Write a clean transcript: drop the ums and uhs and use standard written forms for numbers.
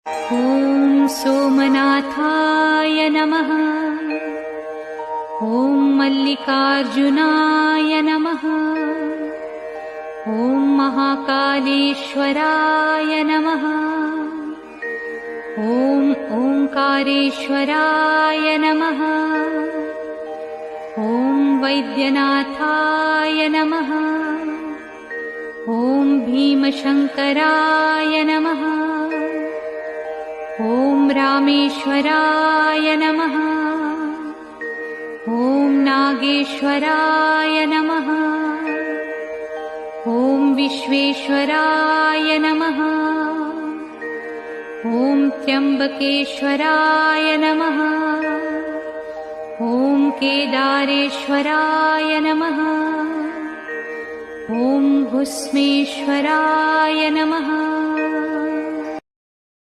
ॐ सोमनाथाय नमः। ॐ मल्लिकार्जुनाय नमः। ॐ महाकालेश्वराय नमः। ॐ ओंकारेश्वराय नमः। ॐ वैद्यनाथाय नमः। ॐ भीमशंकराय नमः। ॐ रामेश्वराय नमः। ॐ नागेश्वराय नमः। ॐ विश्वेश्वराय नमः। ॐ त्र्यंबकेश्वराय नमः। ॐ केदारेश्वराय नमः। ॐ भुस्मेश्वराय नमः।